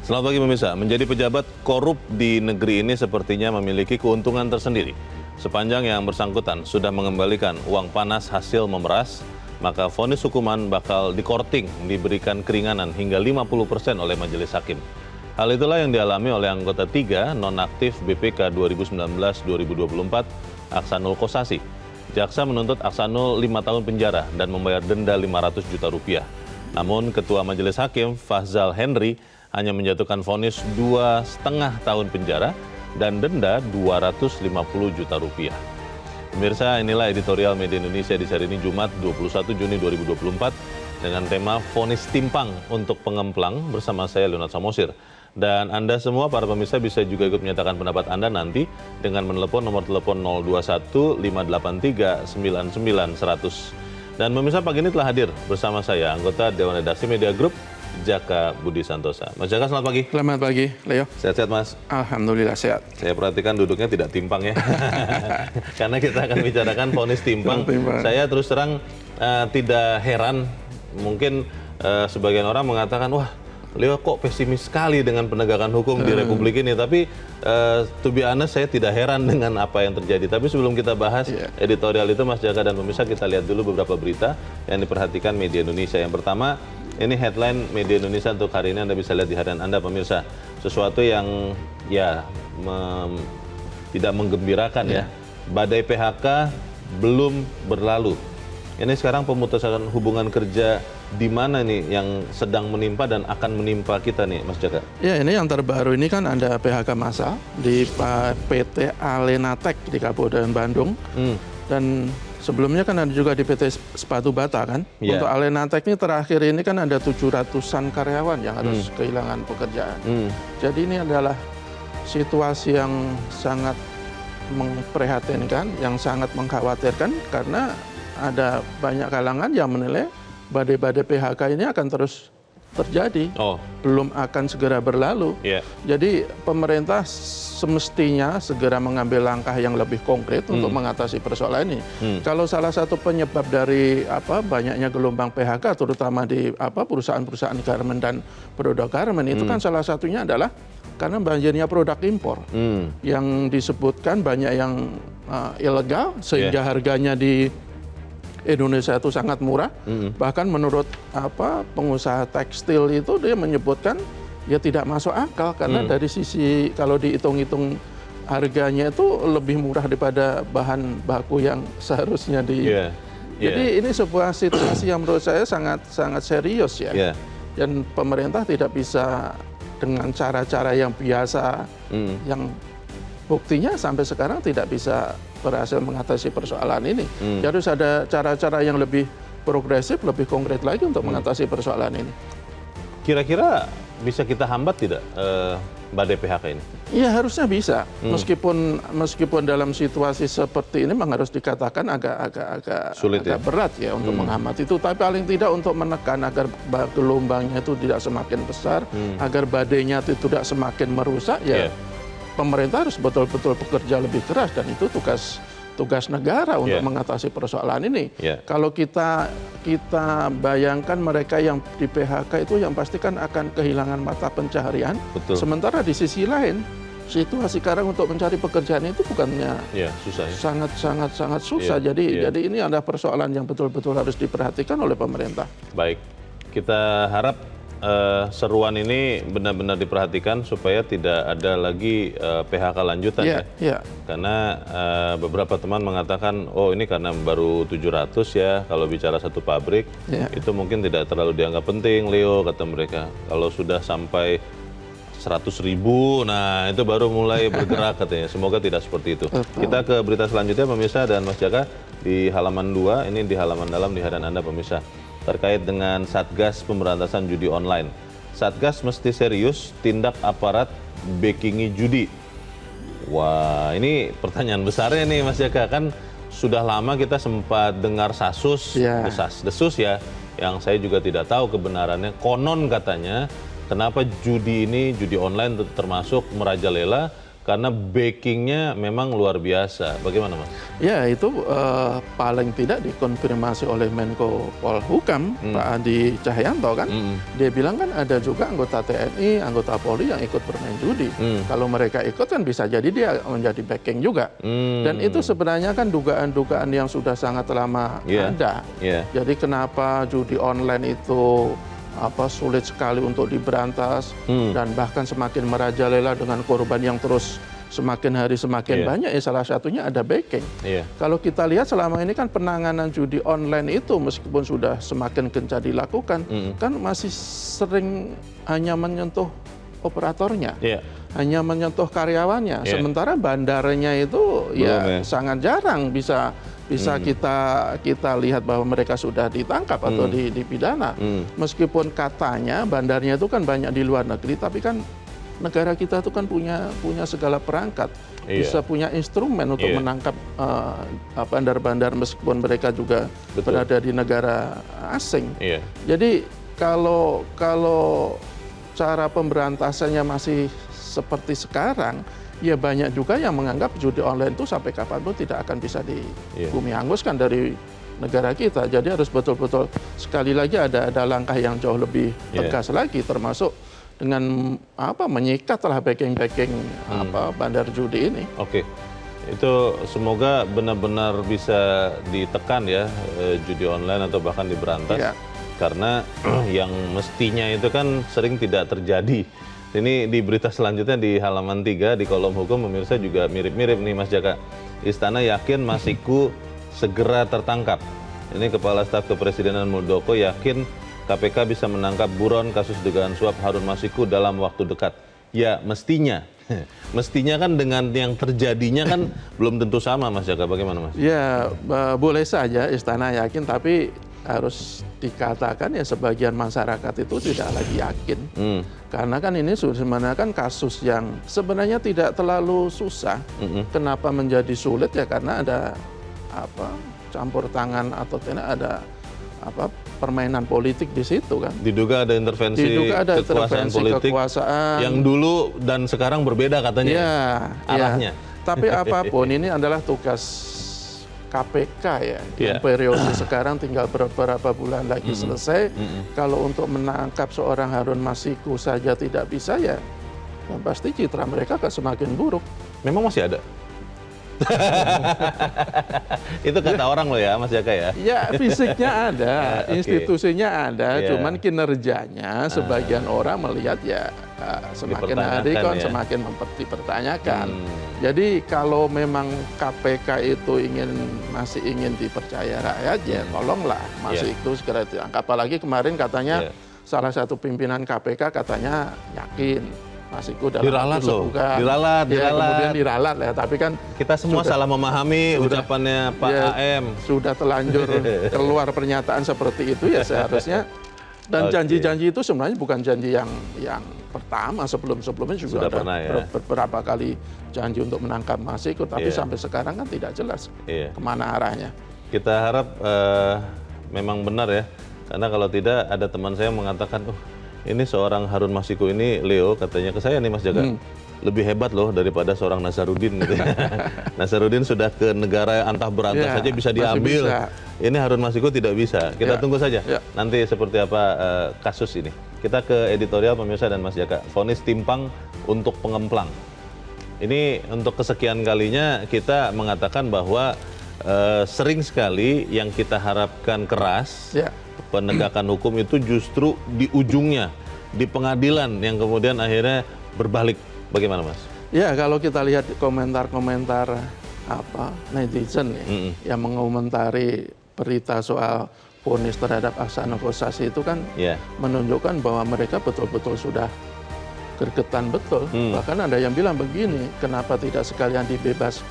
Selamat pagi pemirsa, menjadi pejabat korup di negeri ini sepertinya memiliki keuntungan tersendiri. Sepanjang yang bersangkutan sudah mengembalikan uang panas hasil memeras, maka vonis hukuman bakal dikorting, diberikan keringanan hingga 50% oleh majelis hakim. Hal itulah yang dialami oleh anggota 3 nonaktif BPK 2019-2024, Aksanul Kossasi. Jaksa menuntut Aksanul 5 tahun penjara dan membayar denda 500 juta rupiah. Namun Ketua Majelis Hakim Fahzal Henry hanya menjatuhkan vonis 2,5 tahun penjara dan denda 250 juta rupiah. Pemirsa, inilah editorial Media Indonesia di hari ini Jumat 21 Juni 2024 dengan tema vonis timpang untuk pengemplang bersama saya Leonard Samosir. Dan Anda semua para pemirsa bisa juga ikut menyatakan pendapat Anda nanti dengan menelepon nomor telepon 021 583 99 100. Dan pemirsa, pagi ini telah hadir bersama saya anggota Dewan Redaksi Media Group Jaka Budi Santosa. Mas Jaka, selamat pagi. Selamat pagi, Leo. Sehat-sehat, Mas? Alhamdulillah sehat. Saya perhatikan duduknya tidak timpang ya. Karena kita akan bicarakan vonis timpang. Saya terus terang tidak heran. Mungkin sebagian orang mengatakan, wah, Leo kok pesimis sekali dengan penegakan hukum di Republik ini. Tapi to be honest, saya tidak heran dengan apa yang terjadi. Tapi sebelum kita bahas editorial itu, Mas Jaka dan pemirsa, kita lihat dulu beberapa berita yang diperhatikan media Indonesia. Yang pertama, ini headline Media Indonesia untuk hari ini, Anda bisa lihat di harian Anda pemirsa. Sesuatu yang tidak menggembirakan ya. Badai PHK belum berlalu. Ini sekarang pemutusan hubungan kerja di mana nih yang sedang menimpa dan akan menimpa kita nih, Mas Jaka? Ya, ini yang terbaru ini kan ada PHK massal di PT Alenatek di Kabupaten Bandung. Dan sebelumnya kan ada juga di PT Sepatu Bata kan. Untuk Alenatek ini terakhir ini kan ada 700-an karyawan yang harus kehilangan pekerjaan. Jadi ini adalah situasi yang sangat memprihatinkan, yang sangat mengkhawatirkan karena ada banyak kalangan yang menilai badai-badai PHK ini akan terus terjadi, belum akan segera berlalu. Jadi pemerintah semestinya segera mengambil langkah yang lebih konkret untuk mengatasi persoalan ini. Kalau salah satu penyebab dari banyaknya gelombang PHK, terutama di perusahaan-perusahaan garmen dan produk garmen, itu kan salah satunya adalah karena banjirnya produk impor yang disebutkan banyak yang ilegal sehingga harganya di Indonesia itu sangat murah. Bahkan menurut pengusaha tekstil itu dia menyebutkan ya tidak masuk akal karena dari sisi kalau dihitung-hitung harganya itu lebih murah daripada bahan baku yang seharusnya Jadi ini sebuah situasi yang menurut saya sangat serius ya. Dan pemerintah tidak bisa dengan cara-cara yang biasa yang buktinya sampai sekarang tidak bisa berhasil mengatasi persoalan ini. Jadi harus ada cara-cara yang lebih progresif, lebih konkret lagi untuk mengatasi persoalan ini. Kira-kira bisa kita hambat tidak badai PHK ini? Iya, harusnya bisa. Meskipun dalam situasi seperti ini memang harus dikatakan agak sulit, agak berat ya untuk menghambat itu. Tapi paling tidak untuk menekan agar gelombangnya itu tidak semakin besar, agar badainya itu tidak semakin merusak ya. Pemerintah harus betul-betul bekerja lebih keras dan itu tugas negara untuk mengatasi persoalan ini. Kalau kita bayangkan mereka yang di PHK itu yang pasti kan akan kehilangan mata pencaharian. Sementara di sisi lain situasi sekarang untuk mencari pekerjaan itu bukannya susah, sangat susah. Jadi ini adalah persoalan yang betul-betul harus diperhatikan oleh pemerintah. Baik, kita harap seruan ini benar-benar diperhatikan supaya tidak ada lagi PHK lanjutan Karena beberapa teman mengatakan, oh ini karena baru 700 ya, kalau bicara satu pabrik itu mungkin tidak terlalu dianggap penting, Leo, kata mereka. Kalau sudah sampai 100.000, nah itu baru mulai bergerak katanya. Semoga tidak seperti itu. Kita ke berita selanjutnya pemirsa dan Mas Jaka di halaman 2, ini di halaman dalam di hadapan Anda pemirsa. Terkait dengan Satgas Pemberantasan Judi Online. Satgas mesti serius tindak aparat backingi judi. Wah, ini pertanyaan besarnya nih Mas Jaka. Kan sudah lama kita sempat dengar desas-desus ya, yang saya juga tidak tahu kebenarannya. Konon katanya, kenapa judi online termasuk merajalela karena backingnya memang luar biasa. Bagaimana, Mas? Ya, itu paling tidak dikonfirmasi oleh Menko Polhukam, Pak Adi Cahyanto kan. Dia bilang kan ada juga anggota TNI, anggota Polri yang ikut bermain judi. Kalau mereka ikut kan bisa jadi dia menjadi backing juga. Dan itu sebenarnya kan dugaan-dugaan yang sudah sangat lama ada. Jadi kenapa judi online itu sulit sekali untuk diberantas dan bahkan semakin merajalela dengan korban yang terus semakin hari semakin banyak, salah satunya ada backing. Kalau kita lihat selama ini kan penanganan judi online itu meskipun sudah semakin gencar dilakukan, kan masih sering hanya menyentuh operatornya, hanya menyentuh karyawannya. Sementara bandarnya itu sangat jarang bisa kita lihat bahwa mereka sudah ditangkap atau dipidana. Meskipun katanya bandarnya itu kan banyak di luar negeri, tapi kan negara kita itu kan punya segala perangkat, bisa punya instrumen untuk menangkap bandar-bandar meskipun mereka juga berada di negara asing. Jadi kalau cara pemberantasannya masih seperti sekarang, ya banyak juga yang menganggap judi online itu sampai kapanpun tidak akan bisa bumi hanguskan dari negara kita. Jadi harus betul-betul sekali lagi ada langkah yang jauh lebih tegas lagi, termasuk dengan menyikatlah backing bandar judi ini. Oke, itu semoga benar-benar bisa ditekan ya judi online atau bahkan diberantas. Karena yang mestinya itu kan sering tidak terjadi. Ini di berita selanjutnya di halaman 3 di kolom hukum pemirsa juga mirip-mirip nih Mas Jaka. Istana yakin Masiku segera tertangkap. Ini Kepala Staf Kepresidenan Muldoko yakin KPK bisa menangkap buron kasus dugaan suap Harun Masiku dalam waktu dekat. Ya mestinya. Mestinya kan dengan yang terjadinya kan belum tentu sama Mas Jaka. Bagaimana Mas? Ya boleh saja Istana yakin, tapi harus dikatakan ya sebagian masyarakat itu tidak lagi yakin. Karena kan ini sebenarnya kan kasus yang sebenarnya tidak terlalu susah. Kenapa menjadi sulit ya karena ada campur tangan atau tidak ada permainan politik di situ kan. Diduga ada intervensi kekuasaan politik kekuasaan yang dulu dan sekarang berbeda katanya arahnya. Tapi apapun ini adalah tugas KPK yang periode sekarang tinggal beberapa bulan lagi selesai. Kalau untuk menangkap seorang Harun Masiku saja tidak bisa ya pasti citra mereka akan semakin buruk. Memang masih ada? Itu kata orang loh ya Mas Jaka ya? Ya fisiknya ada, institusinya ada, cuman kinerjanya sebagian orang melihat ya semakin hari kan semakin dipertanyakan. Jadi kalau memang KPK itu masih ingin dipercaya rakyat, ya tolonglah masih itu segera ditangkap. Apalagi kemarin katanya salah satu pimpinan KPK katanya yakin Masiku dalam diralat loh, diralat. Kemudian diralat ya, tapi kan kita semua salah memahami ucapannya Pak AM. Sudah telanjur keluar pernyataan seperti itu ya seharusnya. Dan janji-janji itu sebenarnya bukan janji yang pertama, sebelumnya juga ada beberapa kali janji untuk menangkap Masiku, tapi sampai sekarang kan tidak jelas kemana arahnya. Kita harap memang benar ya, karena kalau tidak ada teman saya mengatakan, ini seorang Harun Masiku ini, Leo, katanya ke saya nih Mas Jaka, lebih hebat loh daripada seorang Nasaruddin gitu ya. Nasaruddin sudah ke negara antah berantah saja bisa diambil. Ini Harun Masiku tidak bisa. Kita tunggu saja nanti seperti apa kasus ini. Kita ke editorial pemirsa dan Mas Jaka. Vonis timpang untuk pengemplang. Ini untuk kesekian kalinya kita mengatakan bahwa sering sekali yang kita harapkan keras, penegakan hukum itu justru di ujungnya, di pengadilan yang kemudian akhirnya berbalik. Bagaimana Mas? Ya kalau kita lihat komentar-komentar netizen yang mengomentari berita soal vonis terhadap Ahsanul Kossasi itu kan menunjukkan bahwa mereka betul-betul sudah gergetan betul. Bahkan ada yang bilang begini, kenapa tidak sekalian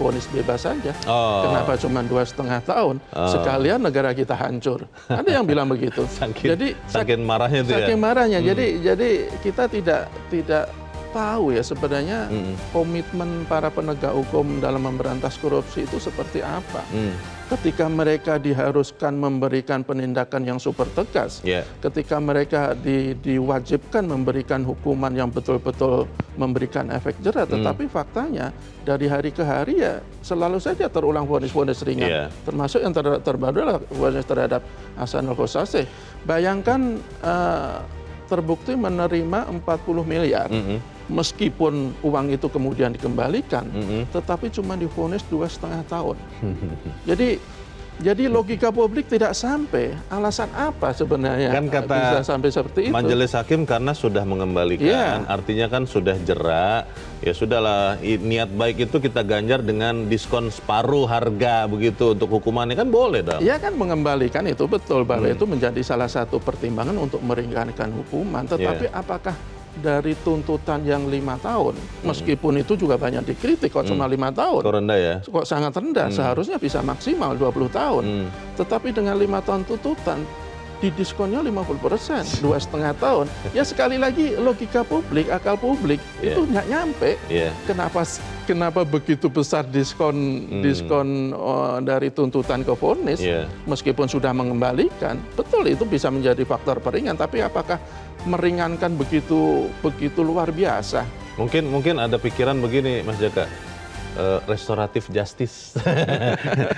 vonis bebas saja? Kenapa cuma 2,5 tahun? Sekalian negara kita hancur. Ada yang bilang begitu. Saking marahnya itu saking marahnya. Jadi kita tidak tahu ya sebenarnya komitmen para penegak hukum dalam memberantas korupsi itu seperti apa. Ketika mereka diharuskan memberikan penindakan yang super tegas, ketika mereka diwajibkan memberikan hukuman yang betul-betul memberikan efek jera, tetapi faktanya dari hari ke hari ya selalu saja terulang vonis-vonis ringan, termasuk yang terbaru adalah vonis terhadap Ahsanul Kossasih. Bayangkan terbukti menerima 40 miliar, meskipun uang itu kemudian dikembalikan, tetapi cuma divonis 2,5 tahun. Jadi logika publik tidak sampai. Alasan apa sebenarnya kan kata bisa sampai seperti itu? Majelis Hakim karena sudah mengembalikan, artinya kan sudah jera, ya sudahlah niat baik itu kita ganjar dengan diskon separuh harga begitu untuk hukumannya, kan boleh dong. Iya kan, mengembalikan itu betul bahwa itu menjadi salah satu pertimbangan untuk meringankan hukuman. Tetapi apakah dari tuntutan yang 5 tahun, meskipun itu juga banyak dikritik, kok cuma 5 tahun. Kok rendah ya? Kok sangat rendah, seharusnya bisa maksimal 20 tahun. Tetapi dengan 5 tahun tuntutan, didiskonnya 50%, 2,5 tahun. Ya sekali lagi logika publik, akal publik, itu nggak nyampe. Kenapa begitu besar diskon dari tuntutan ke vonis, meskipun sudah mengembalikan. Betul itu bisa menjadi faktor peringan, tapi apakah meringankan begitu luar biasa? Mungkin ada pikiran begini, Mas Jaka, restoratif justice,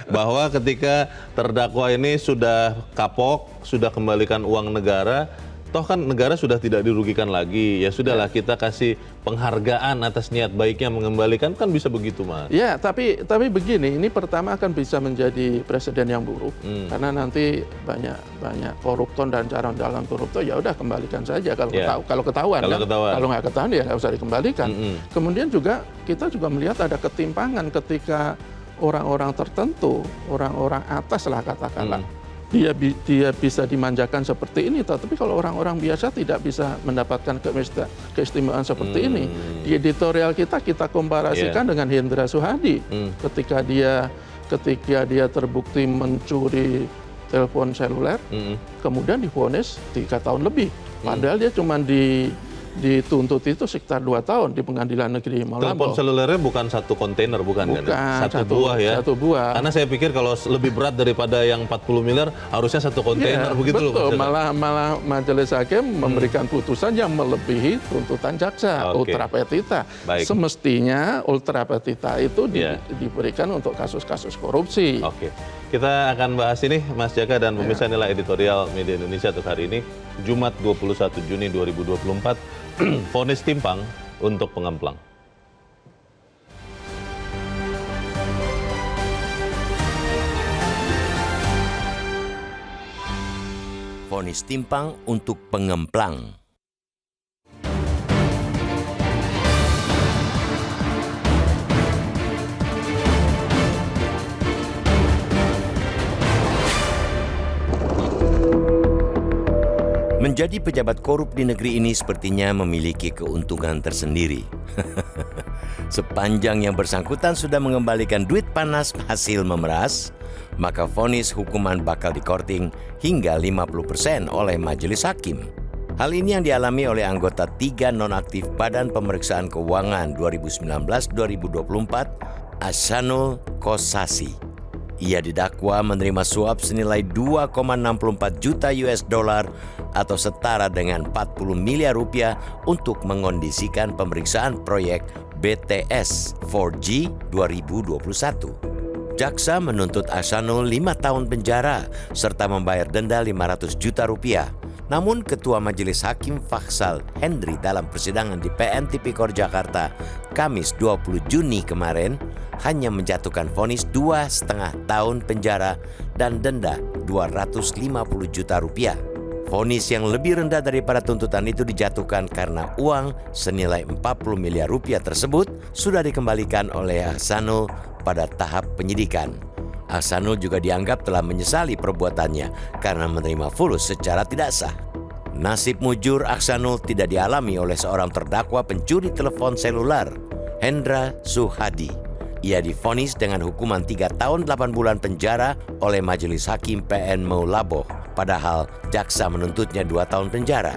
bahwa ketika terdakwa ini sudah kapok, sudah kembalikan uang negara, toh kan negara sudah tidak dirugikan lagi, ya sudahlah kita kasih penghargaan atas niat baiknya mengembalikan, kan bisa begitu, Mas. Ya, tapi begini, ini pertama akan bisa menjadi presiden yang buruk, karena nanti banyak koruptor dan calon koruptor, ya udah kembalikan saja kalau ketahuan. Kalau nggak ketahuan ya nggak usah dikembalikan. Kemudian juga kita juga melihat ada ketimpangan ketika orang-orang tertentu, orang-orang atas lah katakanlah, dia bisa dimanjakan seperti ini, tapi kalau orang-orang biasa tidak bisa mendapatkan keistimewaan seperti ini. Di editorial kita komparasikan dengan Hendra Suhadi, ketika dia terbukti mencuri telepon seluler, kemudian divonis 3 tahun lebih, padahal dia cuma dituntut itu sekitar 2 tahun di Pengadilan Negeri Malang. Telepon selulernya bukan satu kontainer, bukan kan? Satu buah ya? Satu buah. Karena saya pikir kalau lebih berat daripada yang 40 miliar, harusnya satu kontainer, begitu betul. loh. Malah Majelis Hakim memberikan putusan yang melebihi tuntutan jaksa, ultra petita. Semestinya ultra petita itu diberikan untuk kasus-kasus korupsi. Kita akan bahas ini, Mas Jaka, dan pemirsa, inilah editorial Media Indonesia untuk hari ini, Jumat 21 Juni 2024. Vonis timpang untuk pengemplang. Vonis timpang untuk pengemplang. Menjadi pejabat korup di negeri ini sepertinya memiliki keuntungan tersendiri. Sepanjang yang bersangkutan sudah mengembalikan duit panas hasil memeras, maka vonis hukuman bakal dikorting hingga 50% oleh Majelis Hakim. Hal ini yang dialami oleh anggota 3 nonaktif Badan Pemeriksaan Keuangan 2019-2024, Ahsanul Kossasih. Ia didakwa menerima suap senilai 2,64 juta US dollar atau setara dengan 40 miliar rupiah untuk mengondisikan pemeriksaan proyek BTS 4G 2021. Jaksa menuntut Ahsanul 5 tahun penjara serta membayar denda 500 juta rupiah. Namun Ketua Majelis Hakim Faksal Henry dalam persidangan di PN Tipikor Jakarta Kamis 20 Juni kemarin hanya menjatuhkan vonis 2,5 tahun penjara dan denda 250 juta rupiah. Vonis yang lebih rendah daripada tuntutan itu dijatuhkan karena uang senilai 40 miliar rupiah tersebut sudah dikembalikan oleh Ahsanul pada tahap penyidikan. Ahsanul juga dianggap telah menyesali perbuatannya karena menerima fulus secara tidak sah. Nasib mujur Ahsanul tidak dialami oleh seorang terdakwa pencuri telepon seluler, Hendra Suhadi. Ia divonis dengan hukuman 3 tahun 8 bulan penjara oleh Majelis Hakim PN Maulaboh, padahal jaksa menuntutnya 2 tahun penjara.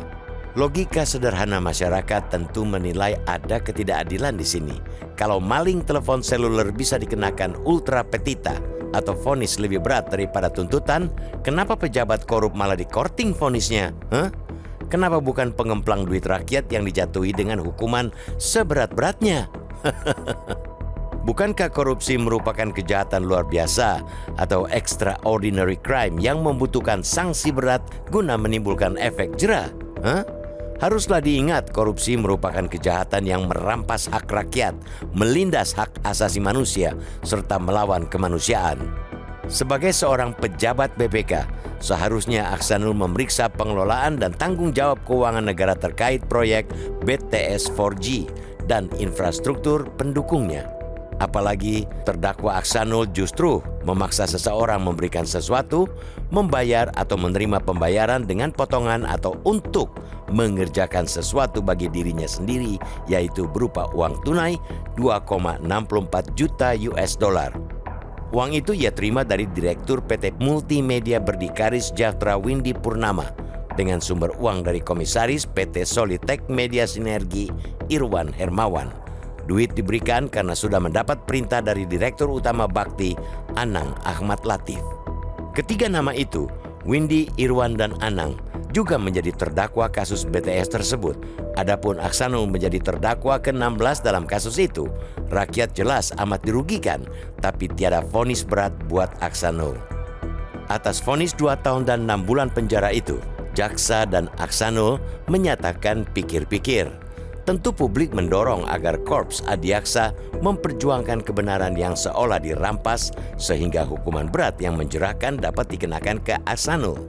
Logika sederhana masyarakat tentu menilai ada ketidakadilan di sini. Kalau maling telepon seluler bisa dikenakan ultra petita atau vonis lebih berat daripada tuntutan, kenapa pejabat korup malah dikorting vonisnya? Kenapa bukan pengemplang duit rakyat yang dijatuhi dengan hukuman seberat-beratnya? Bukankah korupsi merupakan kejahatan luar biasa atau extraordinary crime yang membutuhkan sanksi berat guna menimbulkan efek jera? Haruslah diingat, korupsi merupakan kejahatan yang merampas hak rakyat, melindas hak asasi manusia, serta melawan kemanusiaan. Sebagai seorang pejabat BPK, seharusnya Aksanul memeriksa pengelolaan dan tanggung jawab keuangan negara terkait proyek BTS 4G dan infrastruktur pendukungnya. Apalagi terdakwa Aksanul justru memaksa seseorang memberikan sesuatu, membayar atau menerima pembayaran dengan potongan atau untuk mengerjakan sesuatu bagi dirinya sendiri, yaitu berupa uang tunai 2,64 juta US dollar. Uang itu ia terima dari Direktur PT Multimedia Berdikari Sejahtera Windy Purnama dengan sumber uang dari Komisaris PT Solitek Media Sinergi Irwan Hermawan. Duit diberikan karena sudah mendapat perintah dari Direktur Utama Bakti Anang Ahmad Latif. Ketiga nama itu, Windy, Irwan, dan Anang, juga menjadi terdakwa kasus BTS tersebut. Adapun Aksanul menjadi terdakwa ke-16 dalam kasus itu. Rakyat jelas amat dirugikan, tapi tiada vonis berat buat Aksanul. Atas vonis 2 tahun dan 6 bulan penjara itu, jaksa dan Aksanul menyatakan pikir-pikir. Tentu publik mendorong agar Korps Adiaksa memperjuangkan kebenaran yang seolah dirampas sehingga hukuman berat yang menjerahkan dapat dikenakan ke Aksanul.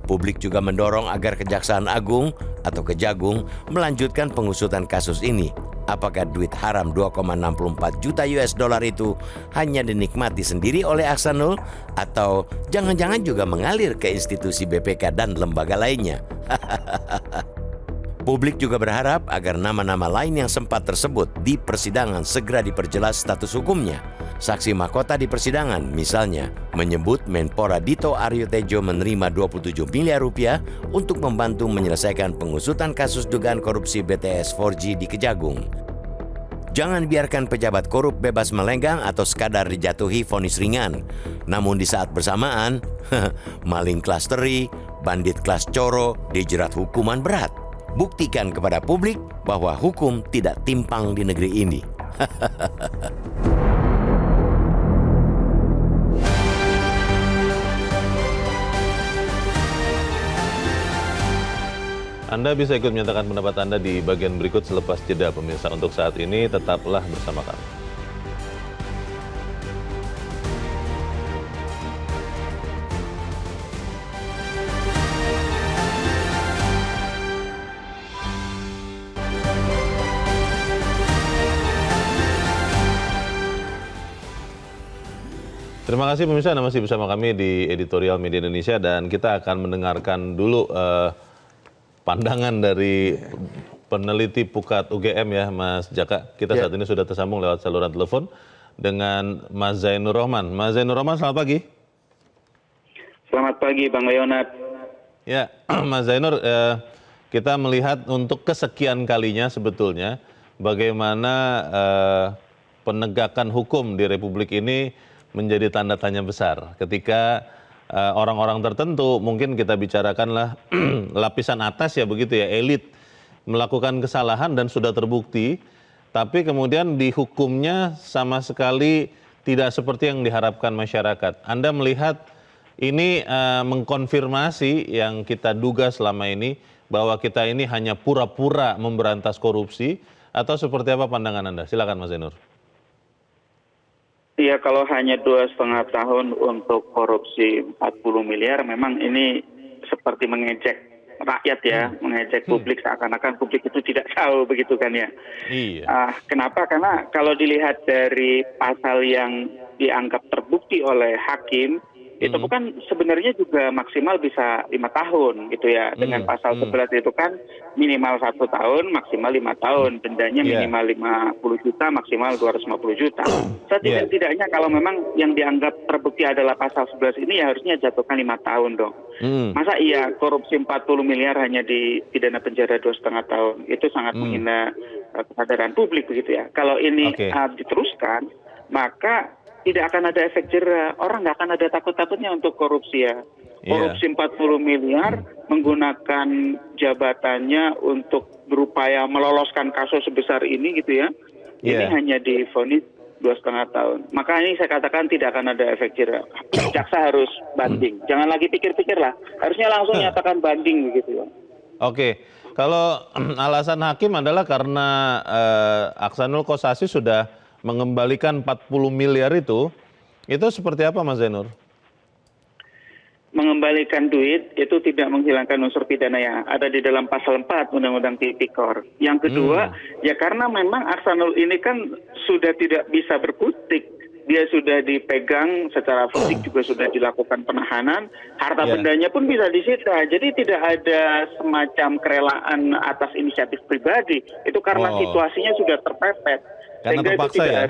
Publik juga mendorong agar Kejaksaan Agung atau Kejagung melanjutkan pengusutan kasus ini. Apakah duit haram 2,64 juta US dollar itu hanya dinikmati sendiri oleh Aksanul atau jangan-jangan juga mengalir ke institusi BPK dan lembaga lainnya? Publik juga berharap agar nama-nama lain yang sempat tersebut di persidangan segera diperjelas status hukumnya. Saksi mahkota di persidangan misalnya menyebut Menpora Dito Aryo Tejo menerima 27 miliar rupiah untuk membantu menyelesaikan pengusutan kasus dugaan korupsi BTS 4G di Kejagung. Jangan biarkan pejabat korup bebas melenggang atau sekadar dijatuhi vonis ringan. Namun di saat bersamaan, maling kelas teri, bandit kelas coro dijerat hukuman berat. Buktikan kepada publik bahwa hukum tidak timpang di negeri ini. Anda bisa ikut menyatakan pendapat Anda di bagian berikut selepas jeda, pemirsa. Untuk saat ini, tetaplah bersama kami. Terima kasih pemirsa, Anda masih bersama kami di Editorial Media Indonesia dan kita akan mendengarkan dulu pandangan dari peneliti Pukat UGM ya, Mas Jaka. Kita saat ini sudah tersambung lewat saluran telepon dengan Mas Zainur Rohman. Mas Zainur Rohman, selamat pagi. Selamat pagi, Bang Leonard. Ya, Mas Zainur, kita melihat untuk kesekian kalinya sebetulnya bagaimana penegakan hukum di Republik ini menjadi tanda tanya besar ketika orang-orang tertentu, mungkin kita bicarakanlah lapisan atas ya begitu ya, elit melakukan kesalahan dan sudah terbukti, tapi kemudian dihukumnya sama sekali tidak seperti yang diharapkan masyarakat. Anda melihat ini mengkonfirmasi yang kita duga selama ini bahwa kita ini hanya pura-pura memberantas korupsi, atau seperti apa pandangan Anda? Silakan Mas Zainur. Iya, kalau hanya 2,5 tahun untuk korupsi 40 miliar, memang ini seperti mengejek rakyat ya, mengejek publik seakan-akan publik itu tidak tahu begitu kan ya. Iya. Kenapa? Karena kalau dilihat dari pasal yang dianggap terbukti oleh hakim, itu bukan sebenarnya juga maksimal bisa 5 tahun gitu ya. Dengan pasal 11 itu kan minimal 1 tahun, maksimal 5 tahun. Dendanya minimal 50 juta, maksimal 250 juta. Setidak-tidaknya kalau memang yang dianggap terbukti terbukti adalah pasal 11 ini, ya harusnya jatuhkan 5 tahun dong. Masa iya korupsi 40 miliar hanya dipidana penjara 2,5 tahun? Itu sangat menghina kesadaran publik begitu ya. Kalau ini diteruskan, maka tidak akan ada efek jera. Orang nggak akan ada takut-takutnya untuk korupsi ya. Korupsi 40 miliar menggunakan jabatannya untuk berupaya meloloskan kasus sebesar ini gitu ya. Ini hanya divonis 2,5 tahun. Maka ini saya katakan tidak akan ada efek jera. Jaksa harus banding. Jangan lagi pikir-pikir lah. Harusnya langsung nyatakan banding begitu ya. Oke, kalau alasan hakim adalah karena Aksanul Kossasi sudah mengembalikan 40 miliar itu seperti apa Mas Zainur? Mengembalikan duit itu tidak menghilangkan unsur pidana yang ada di dalam pasal 4 Undang-Undang Tipikor. Yang kedua, ya karena memang Aksanul ini kan sudah tidak bisa berkutik. Dia sudah dipegang secara fisik, juga sudah dilakukan penahanan, harta bendanya pun bisa disita. Jadi tidak ada semacam kerelaan atas inisiatif pribadi. Itu karena situasinya sudah terpepet. Karena sehingga terpaksa itu ya?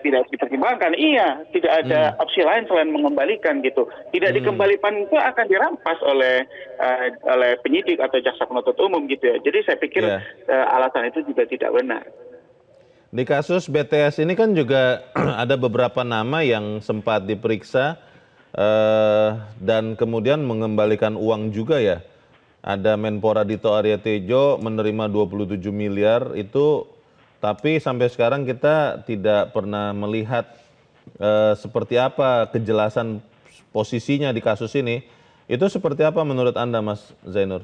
tidak dipertimbangkan. Iya, tidak ada opsi lain selain mengembalikan gitu. Tidak dikembalikan itu akan dirampas oleh penyidik atau jaksa penuntut umum gitu ya. Jadi saya pikir alasan itu juga tidak benar. Di kasus BTS ini kan juga ada beberapa nama yang sempat diperiksa dan kemudian mengembalikan uang juga ya. Ada Menpora Dito Arya Tejo menerima 27 miliar itu, tapi sampai sekarang kita tidak pernah melihat seperti apa kejelasan posisinya di kasus ini. Itu seperti apa menurut Anda Mas Zainur?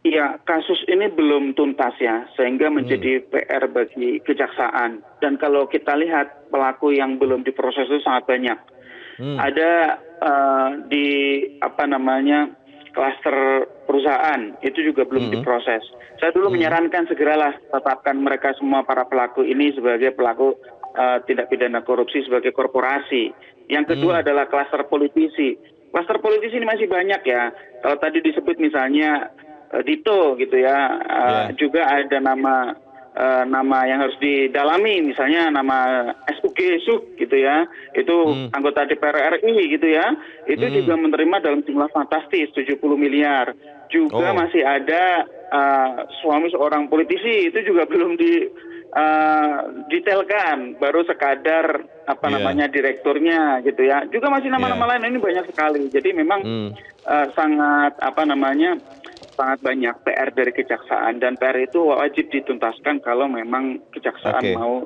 Iya, kasus ini belum tuntas ya, sehingga menjadi PR bagi kejaksaan. Dan kalau kita lihat pelaku yang belum diproses itu sangat banyak. Ada di klaster perusahaan itu juga belum diproses. Saya dulu menyarankan segeralah tetapkan mereka semua para pelaku ini sebagai pelaku tindak pidana korupsi sebagai korporasi. Yang kedua adalah klaster politisi. Klaster politisi ini masih banyak ya. Kalau tadi disebut misalnya Dito gitu ya, juga ada nama yang harus didalami, misalnya nama SUG Suk gitu ya, itu anggota DPR RI gitu ya, itu juga menerima dalam jumlah fantastis 70 miliar. Juga masih ada suami seorang politisi, itu juga belum detailkan, baru sekadar direkturnya gitu ya. Juga masih nama-nama lain, ini banyak sekali. Jadi memang sangat sangat banyak PR dari kejaksaan, dan PR itu wajib dituntaskan kalau memang kejaksaan mau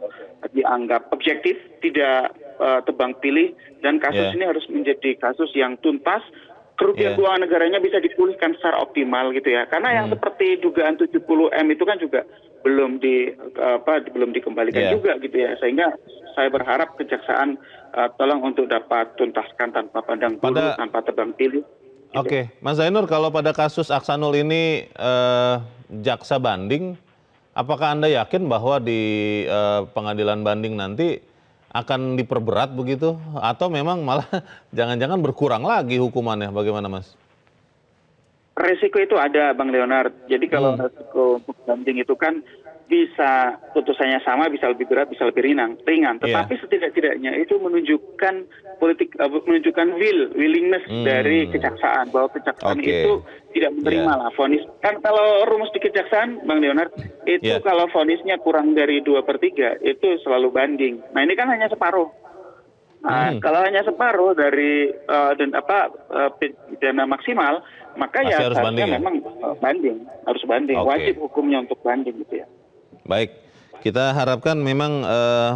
dianggap objektif, tidak tebang pilih, dan kasus ini harus menjadi kasus yang tuntas. Kerugian keuangan negaranya bisa dipulihkan secara optimal gitu ya. Karena yang seperti dugaan 70M itu kan juga belum dikembalikan juga gitu ya. Sehingga saya berharap kejaksaan tolong untuk dapat tuntaskan tanpa pandang bulu, tanpa tebang pilih. Oke, Mas Zainur, kalau pada kasus Aksanul ini jaksa banding, apakah Anda yakin bahwa di pengadilan banding nanti akan diperberat begitu? Atau memang malah jangan-jangan berkurang lagi hukumannya? Bagaimana Mas? Resiko itu ada Bang Leonard. Jadi kalau resiko untuk banding itu kan bisa putusannya sama, bisa lebih berat, bisa lebih ringan. Tetapi setidak-tidaknya itu menunjukkan willingness dari kejaksaan, bahwa kejaksaan itu tidak menerima lah vonis. Kan kalau rumus di kejaksaan, Bang Leonard, itu kalau vonisnya kurang dari 2/3 itu selalu banding. Nah ini kan hanya separuh. Nah, kalau hanya separuh dari pidana maksimal, maka masih harus banding, memang harus banding, wajib hukumnya untuk banding gitu ya. Baik, kita harapkan memang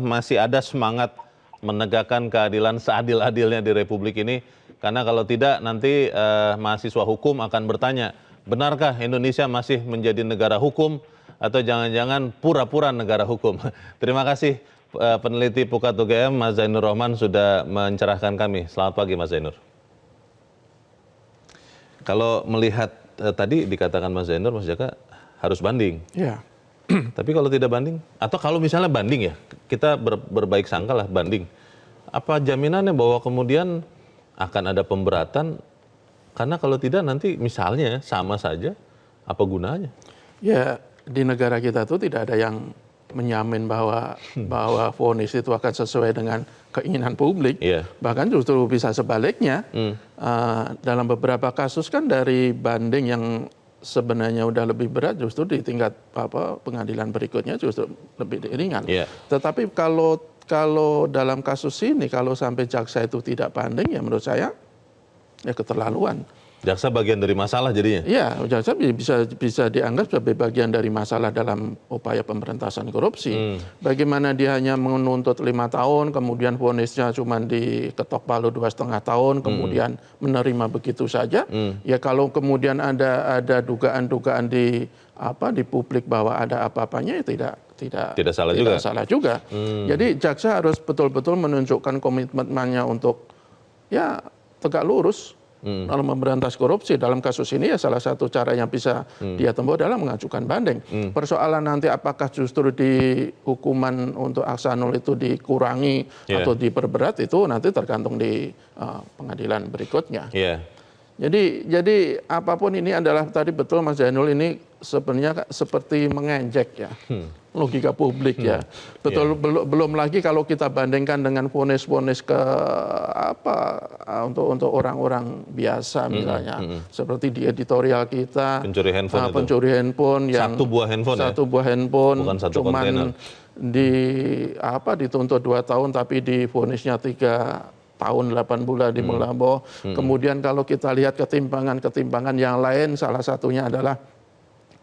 masih ada semangat menegakkan keadilan seadil-adilnya di Republik ini. Karena kalau tidak nanti mahasiswa hukum akan bertanya, benarkah Indonesia masih menjadi negara hukum atau jangan-jangan pura-pura negara hukum? Terima kasih peneliti Pukat UGM Mas Zainur Rohman sudah mencerahkan kami. Selamat pagi Mas Zainur. Kalau melihat tadi dikatakan Mas Zainur, Mas Jaka harus banding. Iya. Tapi kalau tidak banding, atau kalau misalnya banding ya, kita berbaik sangka lah banding. Apa jaminannya bahwa kemudian akan ada pemberatan? Karena kalau tidak nanti misalnya sama saja, apa gunanya? Ya, di negara kita tuh tidak ada yang menjamin bahwa vonis itu akan sesuai dengan keinginan publik. Bahkan justru bisa sebaliknya. Dalam beberapa kasus kan dari banding yang sebenarnya udah lebih berat justru di tingkat pengadilan berikutnya justru lebih ringan. Tetapi kalau dalam kasus ini kalau sampai jaksa itu tidak banding, ya menurut saya ya keterlaluan. Jaksa bagian dari masalah jadinya? Iya, jaksa bisa dianggap sebagai bagian dari masalah dalam upaya pemberantasan korupsi. Bagaimana dia hanya menuntut 5 tahun, kemudian vonisnya cuma diketok palu 2,5 tahun, kemudian menerima begitu saja. Ya kalau kemudian ada dugaan-dugaan di publik bahwa ada apa-apanya, ya tidak salah juga. Jadi jaksa harus betul-betul menunjukkan komitmennya untuk ya tegak lurus dalam memberantas korupsi. Dalam kasus ini ya salah satu cara yang bisa dia tempuh adalah mengajukan banding. Persoalan nanti apakah justru di hukuman untuk Aksanul itu dikurangi atau diperberat, itu nanti tergantung di pengadilan berikutnya. Jadi apapun ini adalah tadi betul Mas Zainul, ini sebenarnya seperti mengejek ya logika publik ya. Betul, belum lagi kalau kita bandingkan dengan vonis-vonis untuk orang-orang biasa misalnya, seperti di editorial kita pencuri handphone yang satu buah handphone bukan satu cuman kontainer. Dituntut 2 tahun tapi divonisnya 3 tahun 8 bulan di Melambo. Kemudian kalau kita lihat ketimpangan yang lain, salah satunya adalah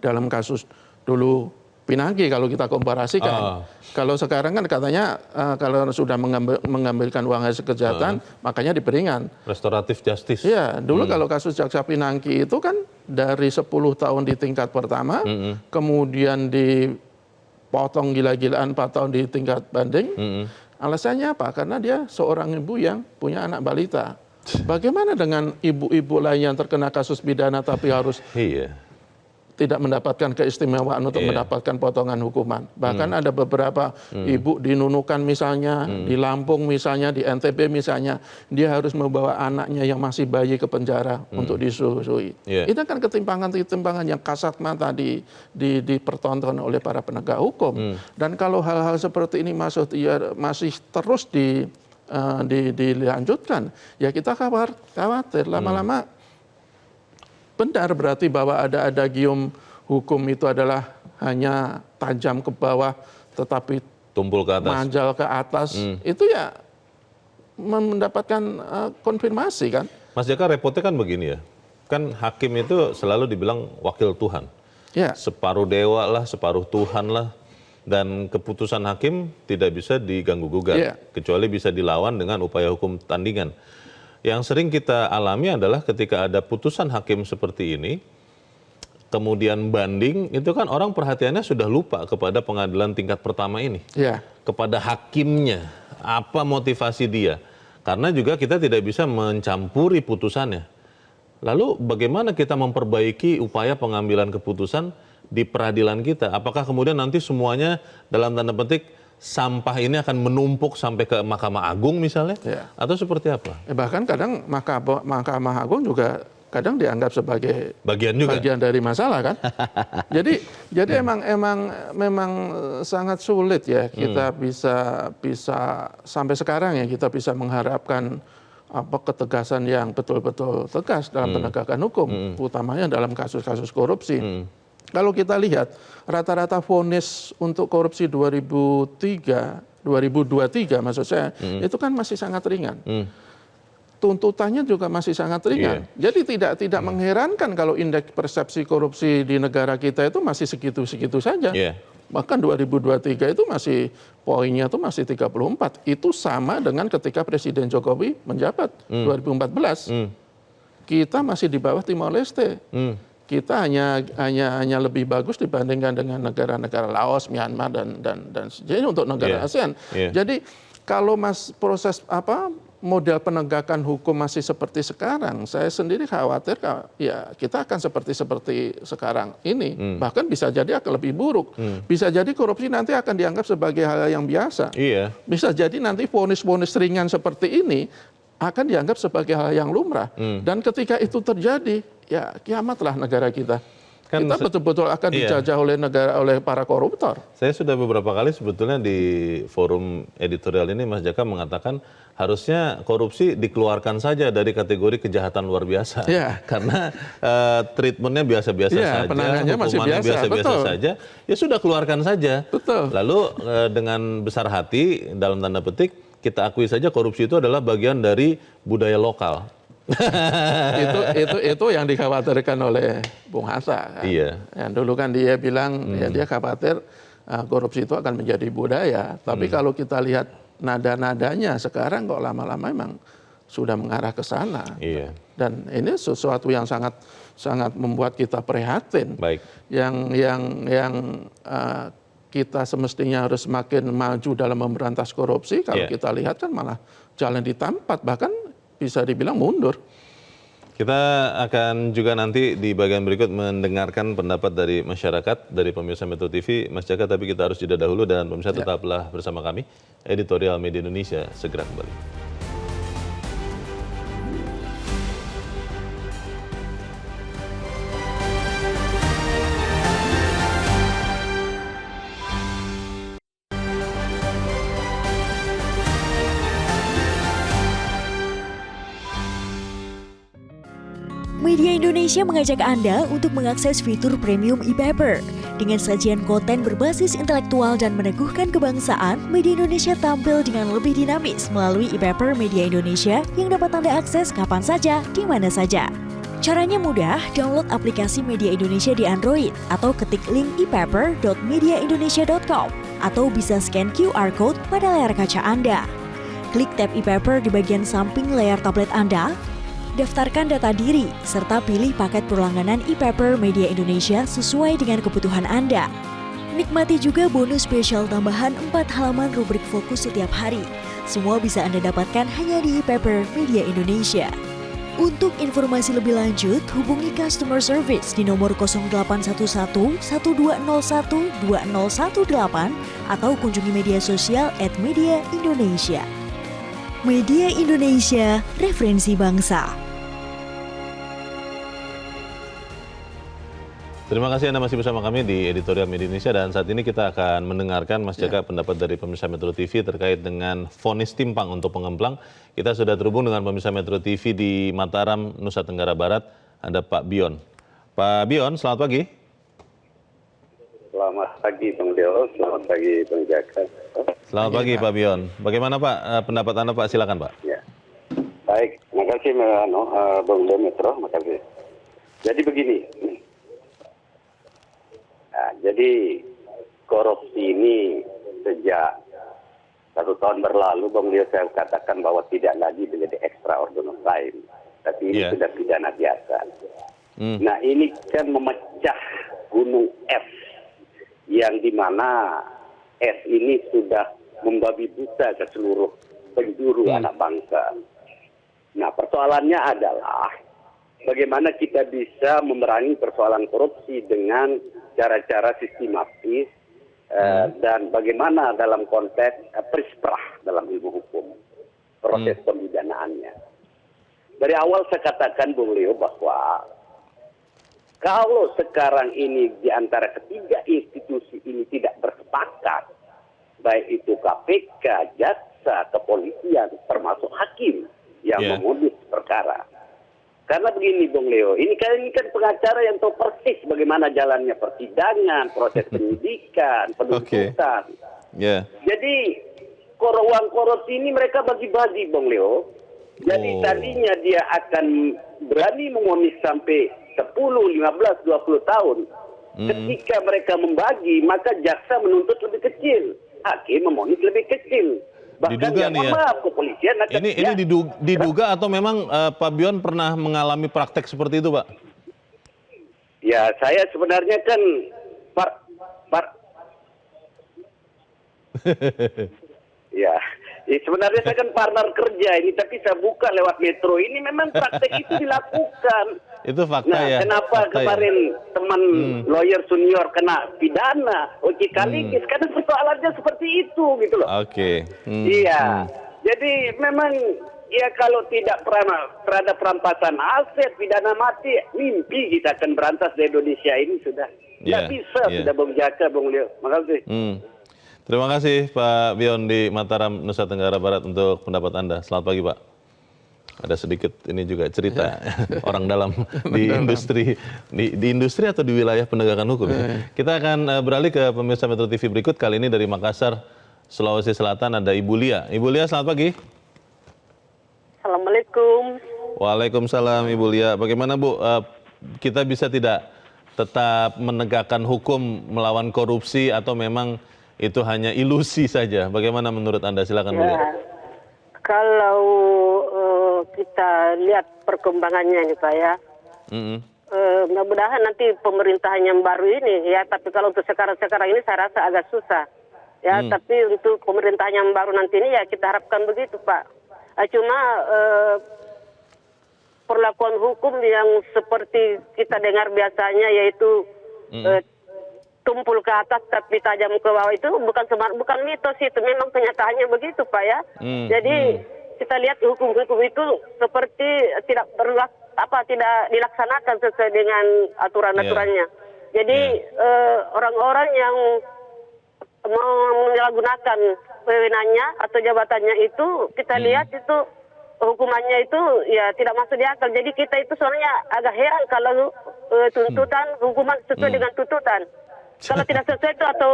dalam kasus dulu Pinangki kalau kita komparasikan. Kalau sekarang kan katanya kalau sudah mengambilkan uang hasil kejahatan, makanya diperingan. Restoratif justice. Iya, dulu kalau kasus Jaksa Pinangki itu kan dari 10 tahun di tingkat pertama, kemudian dipotong gila-gilaan 4 tahun di tingkat banding. Alasannya apa? Karena dia seorang ibu yang punya anak balita. Bagaimana dengan ibu-ibu lain yang terkena kasus pidana tapi harus tidak mendapatkan keistimewaan untuk mendapatkan potongan hukuman? Bahkan ada beberapa ibu di Nunukan misalnya, di Lampung misalnya, di NTB misalnya, dia harus membawa anaknya yang masih bayi ke penjara untuk disusui. Itu kan ketimpangan yang kasat mata dipertonton oleh para penegak hukum. Dan kalau hal-hal seperti ini masih terus dilanjutkan, ya kita khawatir lama-lama benar berarti bahwa ada gium hukum itu adalah hanya tajam ke bawah tetapi tumpul ke atas, manjal ke atas. Itu ya mendapatkan konfirmasi kan. Mas Jaka, repotnya kan begini ya, kan hakim itu selalu dibilang wakil Tuhan, separuh dewa lah, separuh Tuhan lah, dan keputusan hakim tidak bisa diganggu gugat kecuali bisa dilawan dengan upaya hukum tandingan. Yang sering kita alami adalah ketika ada putusan hakim seperti ini, kemudian banding, itu kan orang perhatiannya sudah lupa kepada pengadilan tingkat pertama ini. Kepada hakimnya, apa motivasi dia. Karena juga kita tidak bisa mencampuri putusannya. Lalu bagaimana kita memperbaiki upaya pengambilan keputusan di peradilan kita? Apakah kemudian nanti semuanya dalam tanda petik sampah ini akan menumpuk sampai ke Mahkamah Agung misalnya? Atau seperti apa? Bahkan kadang Mahkamah Agung juga kadang dianggap sebagai bagian dari masalah kan. Jadi memang sangat sulit ya kita bisa sampai sekarang ya kita bisa mengharapkan ketegasan yang betul-betul tegas dalam penegakan hukum, utamanya dalam kasus-kasus korupsi. Kalau kita lihat rata-rata vonis untuk korupsi 2023 maksud saya, itu kan masih sangat ringan. Tuntutannya juga masih sangat ringan. Jadi tidak mengherankan kalau indeks persepsi korupsi di negara kita itu masih segitu-segitu saja. Bahkan 2023 itu masih poinnya itu masih 34. Itu sama dengan ketika Presiden Jokowi menjabat 2014. Kita masih di bawah Timor Leste. Kita hanya lebih bagus dibandingkan dengan negara-negara Laos, Myanmar dan sebagainya untuk negara ASEAN. Jadi kalau proses model penegakan hukum masih seperti sekarang, saya sendiri khawatir ya kita akan seperti sekarang ini, bahkan bisa jadi akan lebih buruk. Bisa jadi korupsi nanti akan dianggap sebagai hal yang biasa. Bisa jadi nanti vonis-vonis ringan seperti ini akan dianggap sebagai hal yang lumrah. Dan ketika itu terjadi, ya kiamatlah negara kita. Kan kita betul-betul akan dijajah oleh negara, oleh para koruptor. Saya sudah beberapa kali sebetulnya di forum editorial ini Mas Jaka mengatakan harusnya korupsi dikeluarkan saja dari kategori kejahatan luar biasa. Ya. Karena treatmentnya biasa-biasa saja, penanganannya masih hukumannya biasa, biasa-biasa betul. saja, ya sudah keluarkan saja. Betul. Lalu dengan besar hati dalam tanda petik kita akui saja korupsi itu adalah bagian dari budaya lokal. itu yang dikhawatirkan oleh Bung Hatta. Kan? Iya. Yang dulu kan dia bilang ya dia khawatir korupsi itu akan menjadi budaya. Tapi kalau kita lihat nada-nadanya sekarang kok lama-lama memang sudah mengarah ke sana. Iya. Dan ini sesuatu yang sangat membuat kita prihatin. Baik. Yang kita semestinya harus semakin maju dalam memberantas korupsi. Kalau kita lihat kan malah jalan ditampat, bahkan bisa dibilang mundur. Kita akan juga nanti di bagian berikut mendengarkan pendapat dari masyarakat, dari pemirsa Metro TV, Mas Jaka, tapi kita harus jeda dahulu dan pemirsa tetaplah bersama kami. Editorial Media Indonesia segera kembali. Media Indonesia mengajak Anda untuk mengakses fitur premium e-paper. Dengan sajian konten berbasis intelektual dan meneguhkan kebangsaan, Media Indonesia tampil dengan lebih dinamis melalui e-paper Media Indonesia yang dapat Anda akses kapan saja, di mana saja. Caranya mudah, download aplikasi Media Indonesia di Android atau ketik link e-paper.mediaindonesia.com atau bisa scan QR Code pada layar kaca Anda. Klik tab e-paper di bagian samping layar tablet Anda, daftarkan data diri, serta pilih paket berlangganan e-paper Media Indonesia sesuai dengan kebutuhan Anda. Nikmati juga bonus spesial tambahan 4 halaman rubrik fokus setiap hari. Semua bisa Anda dapatkan hanya di e-paper Media Indonesia. Untuk informasi lebih lanjut, hubungi customer service di nomor 0811 1201 2018 atau kunjungi media sosial @Media Indonesia. Media Indonesia, referensi bangsa. Terima kasih Anda masih bersama kami di Editorial Media Indonesia dan saat ini kita akan mendengarkan Mas Jaka pendapat dari pemirsa Metro TV terkait dengan vonis timpang untuk pengemplang. Kita sudah terhubung dengan pemirsa Metro TV di Mataram, Nusa Tenggara Barat. Ada Pak Bion. Pak Bion, selamat pagi. Selamat pagi Bang Deo, selamat pagi Bang Jaka. Selamat pagi Pak Bion. Bagaimana Pak pendapat Anda Pak? Silakan Pak. Ya. Baik, makasih Bang Deo Metro, makasih. Jadi begini. Nah, jadi korupsi ini sejak 1 tahun berlalu Bang Deo saya katakan bahwa tidak lagi menjadi extraordinary crime, tapi ini sudah pidana biasa. Nah ini kan memecah gunung es yang dimana es ini sudah membabi buta ke seluruh penjuru anak bangsa. Nah persoalannya adalah bagaimana kita bisa memerangi persoalan korupsi dengan cara-cara sistematis dan bagaimana dalam konteks prisprah dalam ilmu hukum proses pemidanaannya. Dari awal saya katakan Bung Leo bahwa kalau sekarang ini di antara ketiga institusi ini tidak bersepakat, baik itu KPK, jaksa, kepolisian, termasuk hakim yang memutus perkara. Karena begini Bung Leo, ini kan pengacara yang tahu persis bagaimana jalannya persidangan, proses penyidikan, penuntutan. Jadi uang korupsi ini mereka bagi-bagi Bung Leo. Jadi tadinya dia akan berani mengomis sampai 10, 15, 20 tahun. Ketika mereka membagi, maka jaksa menuntut lebih kecil, hakim memonis lebih kecil. Bahkan diduga nih ya. Kepolisian akan ini diduga atau memang Pak Bion pernah mengalami praktek seperti itu, Pak? Ya, saya sebenarnya kan ya, sebenarnya saya kan partner kerja ini, tapi saya buka lewat Metro ini memang praktek itu dilakukan. Itu fakta ya. Kenapa fakta kemarin teman lawyer senior kena pidana, kaligis karena persoalannya seperti itu gitu loh. Oke. Iya. Jadi memang Ya kalau tidak terhadap perampasan aset, pidana mati, mimpi kita akan berantas di Indonesia ini sudah. Tidak bisa sudah Bung Jaka, Bung Leo. Makasih. Terima kasih Pak Bion di Mataram, Nusa Tenggara Barat untuk pendapat Anda. Selamat pagi Pak. Ada sedikit ini juga cerita orang dalam di industri di industri atau di wilayah penegakan hukum. Kita akan beralih ke pemirsa Metro TV berikut. Kali ini dari Makassar, Sulawesi Selatan ada Ibu Lia. Ibu Lia, selamat pagi. Assalamualaikum. Waalaikumsalam Ibu Lia. Bagaimana Bu, kita bisa tidak tetap menegakkan hukum melawan korupsi atau memang itu hanya ilusi saja? Bagaimana menurut Anda? Silakan Bu Lia. Kalau kita lihat perkembangannya nih Pak ya, mudah-mudahan nanti pemerintahan yang baru ini ya, tapi kalau untuk sekarang ini saya rasa agak susah ya, tapi untuk pemerintahan yang baru nanti ini ya kita harapkan begitu Pak. Cuma perlakuan hukum yang seperti kita dengar biasanya yaitu tumpul ke atas tapi tajam ke bawah itu bukan mitos, itu memang kenyataannya begitu Pak ya. Jadi kita lihat hukum-hukum itu seperti tidak dilaksanakan sesuai dengan aturan-aturannya. Jadi orang-orang yang menyalahgunakan wewenangnya atau jabatannya itu kita lihat itu hukumannya itu ya tidak masuk di akal. Jadi kita itu sebenarnya agak heran kalau tuntutan hukuman sesuai dengan tuntutan. Kalau tidak sesuai itu atau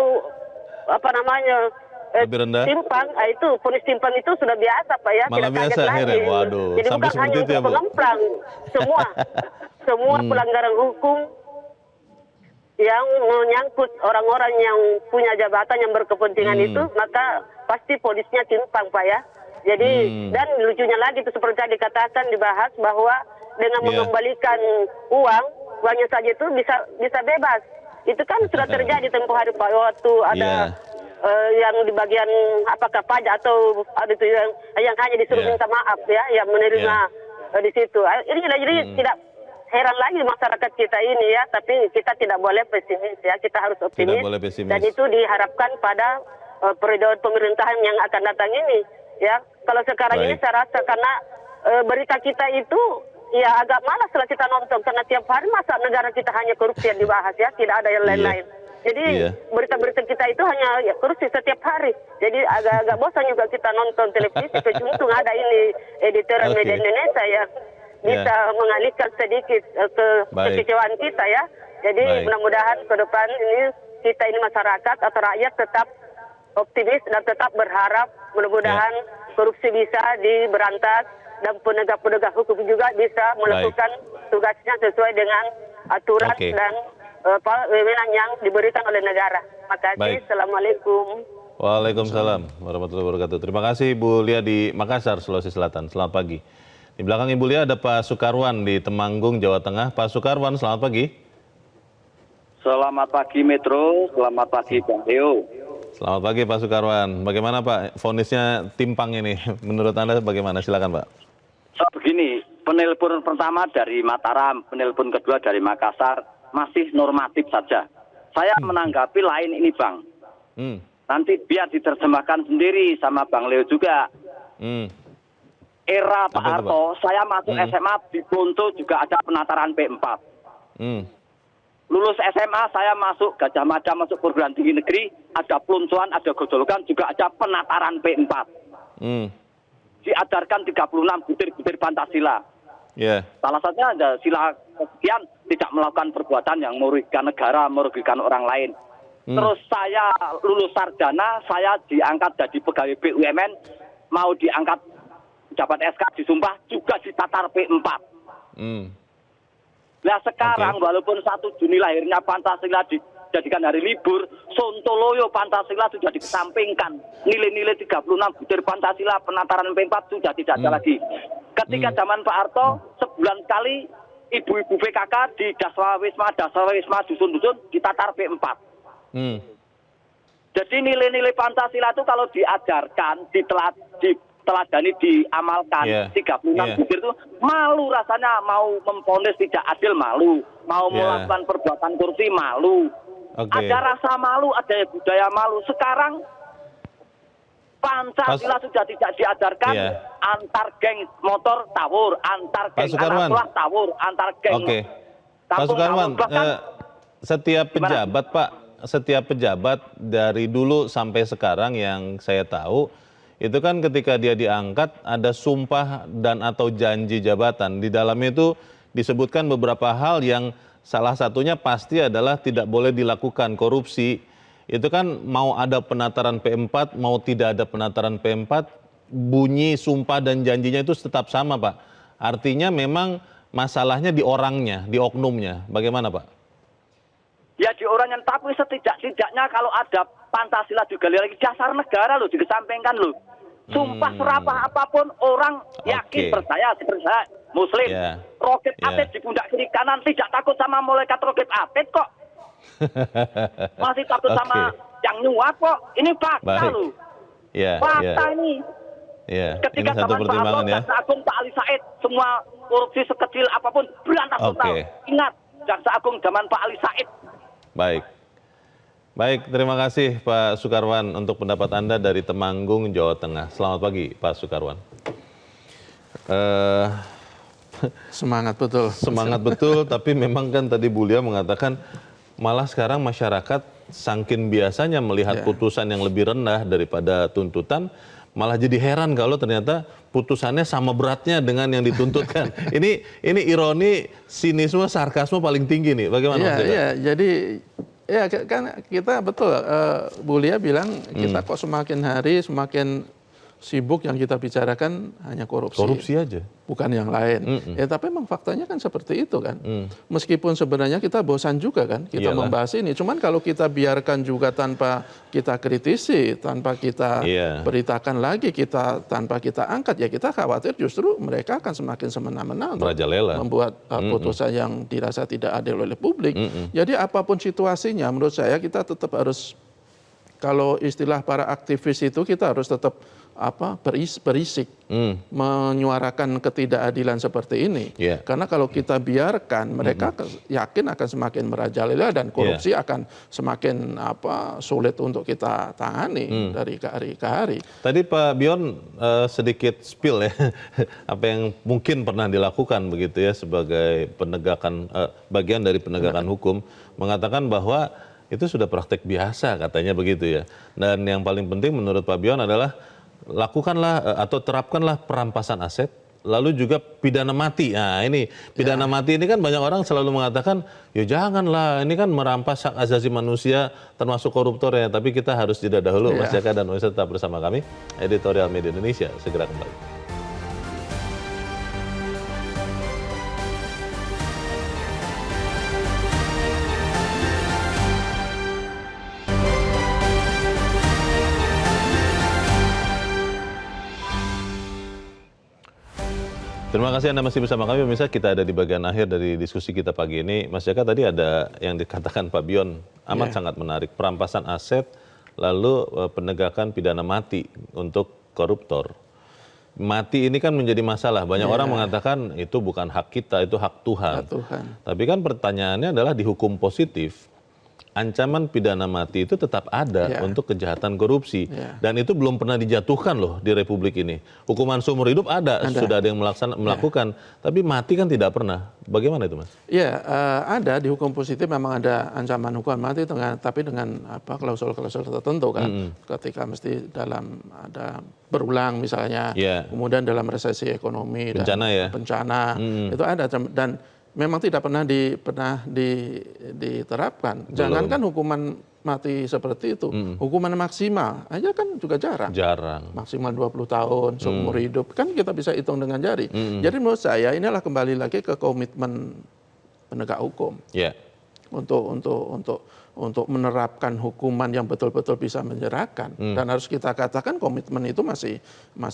timpang, itu vonis timpang itu sudah biasa Pak ya. Malah tidak biasa akhirnya. Waduh, jadi sampai bukan hanya seperti itu ya Bu. pengemplang, semua pelanggaran hukum yang menyangkut orang-orang yang punya jabatan yang berkepentingan itu, maka pasti polisnya timpang Pak ya. Jadi dan lucunya lagi itu seperti tadi dikatakan dibahas bahwa dengan mengembalikan uangnya saja itu bisa bebas. Itu kan sudah terjadi tempoh hari Pak, waktu ada yang di bagian apakah pajak atau ada itu yang hanya disuruh minta maaf ya, yang menerima di situ. Ini jadi tidak heran lagi masyarakat kita ini ya, tapi kita tidak boleh pesimis ya, kita harus optimis. Tidak boleh pesimis. Dan itu diharapkan pada periode pemerintahan yang akan datang ini ya. Kalau sekarang ini saya rasa karena berita kita itu ya agak malas setelah kita nonton, karena tiap hari masa negara kita hanya korupsi yang dibahas ya, tidak ada yang lain-lain. Jadi berita-berita kita itu hanya korupsi setiap hari. Jadi agak bosan juga kita nonton televisi. Untung ada ini editorial media Indonesia ya, bisa mengalihkan sedikit kekecewaan kita ya. Jadi mudah-mudahan ke depan ini kita ini masyarakat atau rakyat tetap optimis dan tetap berharap mudah-mudahan korupsi bisa diberantas dan penegak-penegak hukum juga bisa melakukan tugasnya sesuai dengan aturan dan wewenang yang diberikan oleh negara. Makasih. Assalamualaikum. Waalaikumsalam warahmatullahi wabarakatuh. Terima kasih Ibu Lia di Makassar, Sulawesi Selatan. Selamat pagi. Di belakang Ibu Lia ada Pak Sukarwan di Temanggung, Jawa Tengah. Pak Sukarwan, selamat pagi. Selamat pagi Metro, selamat pagi Bang Leo. Selamat pagi Pak Sukarwan. Bagaimana Pak vonisnya timpang ini? Menurut Anda bagaimana? Silakan Pak. Begini, penelpon pertama dari Mataram, penelpon kedua dari Makassar masih normatif saja. Saya menanggapi lain ini Bang. Nanti biar diterjemahkan sendiri sama Bang Leo juga. Era Pak Harto, saya masuk SMA di Bonto juga ada penataran P4. Lulus SMA saya masuk Gajah Mada, masuk perguruan tinggi negeri, ada peluncuran, ada gojolokan, juga ada penataran P4. Diajarkan 36 butir-butir Pancasila. Salah satunya ada sila kesekian, tidak melakukan perbuatan yang merugikan negara, merugikan orang lain. Terus saya lulus sarjana, saya diangkat jadi pegawai BUMN, mau diangkat jabat SK disumpah juga ditatar P4. Nah sekarang walaupun 1 Juni lahirnya Pancasila dijadikan hari libur, Sontoloyo Pancasila sudah dikesampingkan. Nilai-nilai 36 butir Pancasila penataran P4 sudah tidak ada lagi. Ketika zaman Pak Harto, sebulan sekali ibu-ibu PKK di Daswawisma dusun-dusun ditatar P4. Jadi nilai-nilai Pancasila itu kalau diajarkan, diteladani, diamalkan, 36 butir itu malu rasanya, mau memvonis tidak adil malu, mau melakukan perbuatan korupsi malu. Ada rasa malu, ada budaya malu. Sekarang Pancasila sudah tidak diajarkan. Antar geng motor tawur, antar geng anak buah tawur, antar geng. Oke. Pak Sukarwan, setiap pejabat dari dulu sampai sekarang yang saya tahu itu kan ketika dia diangkat ada sumpah dan atau janji jabatan. Di dalamnya itu disebutkan beberapa hal yang salah satunya pasti adalah tidak boleh dilakukan korupsi. Itu kan mau ada penataran P4, mau tidak ada penataran P4, bunyi sumpah dan janjinya itu tetap sama, Pak. Artinya memang masalahnya di orangnya, di oknumnya. Bagaimana, Pak? Ya di orangnya, tapi setidak-tidaknya kalau ada Pancasila digali lagi, dasar negara loh, dikesampingkan loh. Sumpah serapah apapun orang yakin percaya Muslim. Roket atlet di pundak kiri kanan, tidak takut sama malaikat roket atlet kok. Masih takut sama yang nyuap kok. Ini fakta loh. Fakta ini. Ketika ini satu zaman Pak pertimbangan Harto, Jaksa Agung, Pak Ali Said, semua korupsi sekecil apapun berantas total. Ingat, Jaksa Agung zaman Pak Ali Said. Baik, terima kasih Pak Sukarwan untuk pendapat Anda dari Temanggung, Jawa Tengah. Selamat pagi Pak Sukarwan. Semangat betul. Semangat betul, tapi memang kan tadi Bu Lia mengatakan malah sekarang masyarakat saking biasanya melihat putusan yang lebih rendah daripada tuntutan, malah jadi heran kalau ternyata putusannya sama beratnya dengan yang dituntutkan. Ini ironi, sinisme, sarkasme paling tinggi nih. Bagaimana? Jadi kan kita betul, Bu Lia bilang kita kok semakin hari semakin sibuk yang kita bicarakan hanya korupsi. Korupsi aja. Bukan yang lain. Tapi memang faktanya kan seperti itu kan. Meskipun sebenarnya kita bosan juga kan kita membahas ini. Cuman kalau kita biarkan juga tanpa kita kritisi, tanpa kita beritakan lagi, tanpa kita angkat, ya kita khawatir justru mereka akan semakin semena-mena untuk membuat putusan yang dirasa tidak adil oleh publik. Jadi apapun situasinya menurut saya kita tetap harus, kalau istilah para aktivis itu, kita harus tetap berisik, menyuarakan ketidakadilan seperti ini. Karena kalau kita biarkan, mereka yakin akan semakin merajalela dan korupsi akan semakin sulit untuk kita tangani dari hari ke hari. Tadi Pak Bion sedikit spill ya, apa yang mungkin pernah dilakukan begitu ya sebagai bagian dari penegakan hukum, mengatakan bahwa itu sudah praktek biasa katanya begitu ya. Dan yang paling penting menurut Pak Bion adalah lakukanlah atau terapkanlah perampasan aset, lalu juga pidana mati. Nah ini pidana mati ini kan banyak orang selalu mengatakan, ya janganlah, ini kan merampas hak asasi manusia termasuk koruptor ya. Tapi kita harus jeda dahulu. Mas Jaka dan Wesa tetap bersama kami, Editorial Media Indonesia segera kembali. Terima kasih Anda masih bersama kami. Pemirsa, kita ada di bagian akhir dari diskusi kita pagi ini. Mas Jaka, tadi ada yang dikatakan Pak Bion amat sangat menarik. Perampasan aset, lalu penegakan pidana mati untuk koruptor. Mati ini kan menjadi masalah. Banyak orang mengatakan itu bukan hak kita, itu hak Tuhan. Tapi kan pertanyaannya adalah di hukum positif, ancaman pidana mati itu tetap ada untuk kejahatan korupsi. Dan itu belum pernah dijatuhkan loh di Republik ini. Hukuman seumur hidup ada. Sudah ada yang melakukan. Tapi mati kan tidak pernah. Bagaimana itu Mas? Ya, ada di hukum positif memang ada ancaman hukuman mati, tapi dengan klausul-klausul tertentu kan. Ketika mesti dalam ada berulang misalnya, kemudian dalam resesi ekonomi, bencana, itu ada. Dan memang tidak pernah diterapkan. Jangankan hukuman mati seperti itu, hukuman maksimal aja kan juga jarang. Maksimal 20 tahun seumur hidup kan kita bisa hitung dengan jari. Jadi menurut saya inilah kembali lagi ke komitmen penegak hukum untuk menerapkan hukuman yang betul-betul bisa menjerahkan. Dan harus kita katakan komitmen itu masih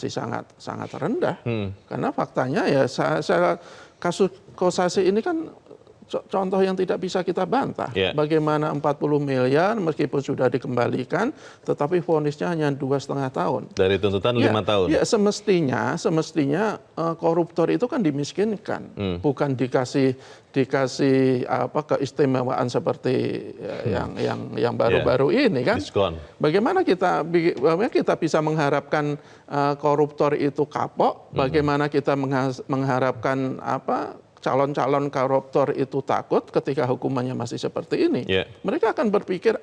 sangat rendah. Karena faktanya ya kasus Kosasi ini kan contoh yang tidak bisa kita bantah. Bagaimana 40 miliar meskipun sudah dikembalikan, tetapi vonisnya hanya 2,5 tahun. Dari tuntutan 5 tahun. Ya, semestinya koruptor itu kan dimiskinkan, bukan dikasih keistimewaan seperti yang baru-baru ini kan. Diskon. Bagaimana kita bisa mengharapkan koruptor itu kapok? Bagaimana kita mengharapkan calon-calon koruptor itu takut ketika hukumannya masih seperti ini? Mereka akan berpikir,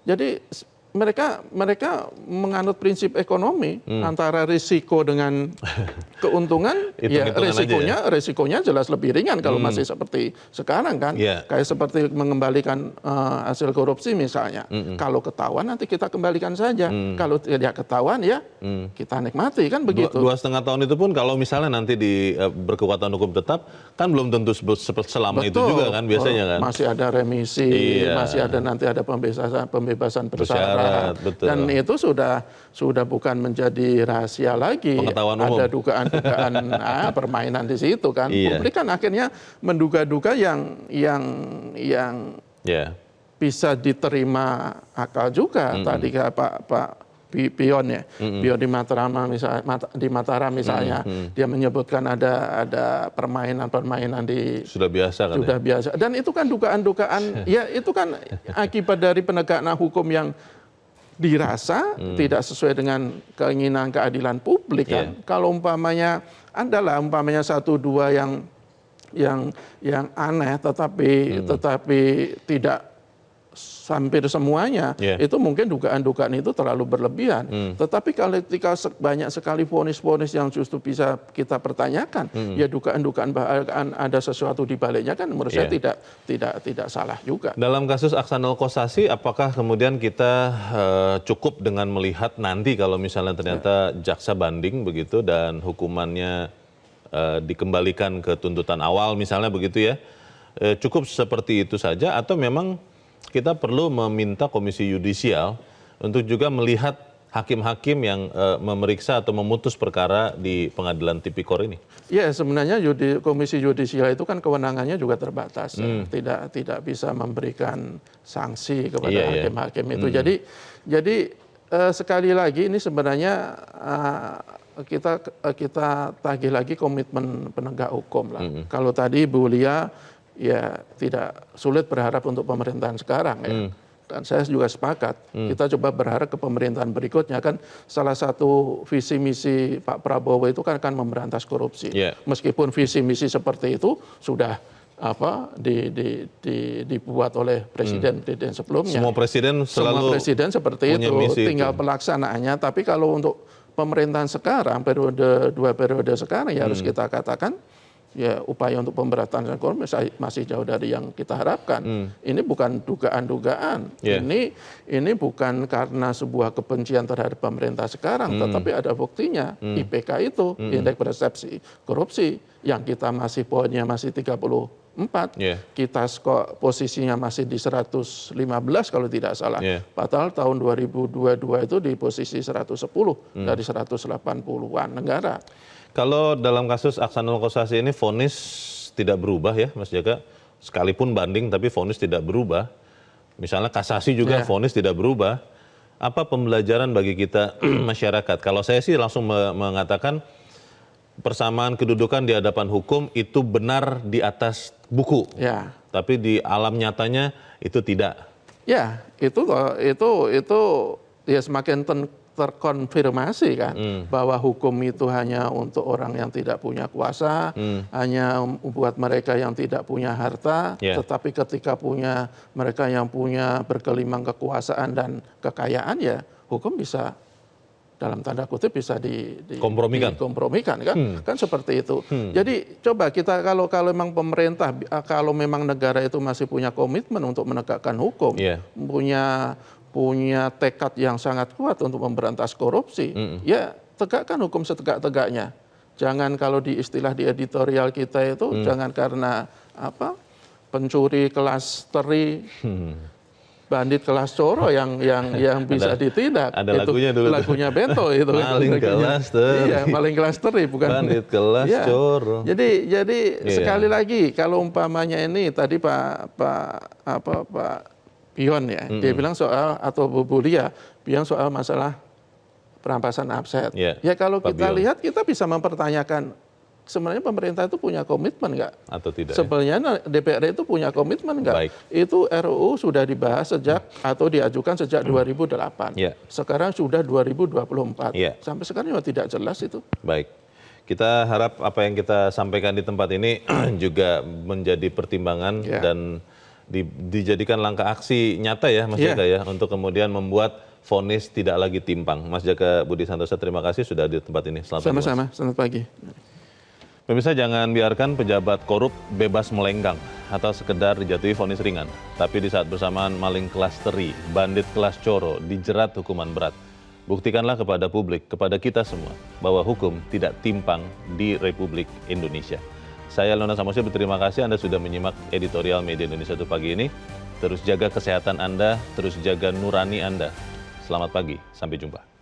jadi mereka menganut prinsip ekonomi antara risiko dengan keuntungan. Ya risikonya jelas lebih ringan kalau masih seperti sekarang kan. Kayak seperti mengembalikan hasil korupsi misalnya. Kalau ketahuan nanti kita kembalikan saja. Kalau tidak ketahuan ya kita nikmati kan begitu. 2,5 tahun itu pun kalau misalnya nanti berkekuatan hukum tetap kan belum tentu selama itu juga kan biasanya kan. Masih ada remisi, masih ada nanti ada pembebasan bersyarat. Dan itu sudah bukan menjadi rahasia lagi. Ada dugaan-dugaan permainan di situ kan. Publik kan akhirnya menduga-duga yang bisa diterima akal juga. Tadi Pak Pion ya, Pion di Mataram misalnya, dia menyebutkan ada permainan sudah biasa kan. Sudah biasa. Dan itu kan dugaan-dugaan, ya itu kan akibat dari penegakan hukum yang dirasa tidak sesuai dengan keinginan keadilan publik kan. Kalau umpamanya satu dua yang aneh tetapi tidak hampir semuanya, itu mungkin dugaan-dugaan itu terlalu berlebihan. Tetapi kalau ketika banyak sekali vonis-vonis yang justru bisa kita pertanyakan, ya dugaan-dugaan bahkan ada sesuatu di baliknya kan menurut saya tidak salah juga. Dalam kasus Aksanul Kossasi, apakah kemudian kita cukup dengan melihat nanti kalau misalnya ternyata jaksa banding begitu dan hukumannya dikembalikan ke tuntutan awal misalnya begitu ya, cukup seperti itu saja atau memang kita perlu meminta Komisi Yudisial untuk juga melihat hakim-hakim yang memeriksa atau memutus perkara di pengadilan tipikor ini? Ya, sebenarnya Komisi Yudisial itu kan kewenangannya juga terbatas, tidak bisa memberikan sanksi kepada hakim-hakim itu. Jadi sekali lagi ini sebenarnya kita tagih lagi komitmen penegak hukum lah. Kalau tadi Bu Lia ya tidak sulit berharap untuk pemerintahan sekarang ya. Dan saya juga sepakat. Kita coba berharap ke pemerintahan berikutnya kan salah satu visi misi Pak Prabowo itu kan akan memberantas korupsi. Meskipun visi misi seperti itu sudah dibuat oleh presiden sebelumnya. Semua presiden seperti itu, tinggal pelaksanaannya. Tapi kalau untuk pemerintahan sekarang dua periode sekarang ya harus kita katakan ya upaya untuk pemberantasan korupsi masih jauh dari yang kita harapkan. Ini bukan dugaan-dugaan. Ini bukan karena sebuah kebencian terhadap pemerintah sekarang, tetapi ada buktinya. IPK itu, indeks persepsi korupsi, yang kita poinnya masih 34, kita posisinya masih di 115 kalau tidak salah. Padahal tahun 2022 itu di posisi 110 dari 180-an negara. Kalau dalam kasus Aksanul Kossasi ini vonis tidak berubah ya Mas Jaka, sekalipun banding tapi vonis tidak berubah. Misalnya kasasi juga vonis tidak berubah. Apa pembelajaran bagi kita masyarakat? Kalau saya sih langsung mengatakan persamaan kedudukan di hadapan hukum itu benar di atas buku. Tapi di alam nyatanya itu tidak. Ya, itu ya semakin terkonfirmasi kan bahwa hukum itu hanya untuk orang yang tidak punya kuasa, hanya buat mereka yang tidak punya harta, tetapi ketika mereka yang punya bergelimang kekuasaan dan kekayaan ya hukum bisa dalam tanda kutip bisa dikompromikan kan seperti itu. Jadi coba kita kalau memang pemerintah, kalau memang negara itu masih punya komitmen untuk menegakkan hukum, punya tekad yang sangat kuat untuk memberantas korupsi, ya tegakkan hukum setegak-tegaknya. Jangan kalau di istilah di editorial kita itu, jangan karena pencuri kelas teri bandit kelas coro yang bisa ditindak. Ada lagunya dulu. Lagunya Bento itu. Maling kelas teri. Iya, maling kelas teri bukan. Bandit kelas coro. Jadi sekali lagi kalau umpamanya ini tadi Pak Pion ya, dia bilang soal atau Bu Bulia bilang soal masalah perampasan aset. Ya kalau kita lihat kita bisa mempertanyakan sebenarnya pemerintah itu punya komitmen nggak? Atau tidak? Sebenarnya DPR itu punya komitmen nggak? Itu RUU sudah dibahas sejak atau diajukan sejak 2008. Sekarang sudah 2024. Sampai sekarang juga tidak jelas itu. Baik. Kita harap apa yang kita sampaikan di tempat ini juga menjadi pertimbangan dan dijadikan langkah aksi nyata ya Mas Jaka ya untuk kemudian membuat vonis tidak lagi timpang. Mas Jaka Budi Santosa, terima kasih sudah di tempat ini. Selamat pagi. Sama-sama, selamat pagi. Pemirsa, jangan biarkan pejabat korup bebas melenggang atau sekedar dijatuhi vonis ringan. Tapi di saat bersamaan maling kelas teri, bandit kelas coro dijerat hukuman berat. Buktikanlah kepada publik, kepada kita semua, bahwa hukum tidak timpang di Republik Indonesia. Saya Leonard Samosir berterima kasih Anda sudah menyimak editorial Media Indonesia untuk pagi ini. Terus jaga kesehatan Anda, terus jaga nurani Anda. Selamat pagi, sampai jumpa.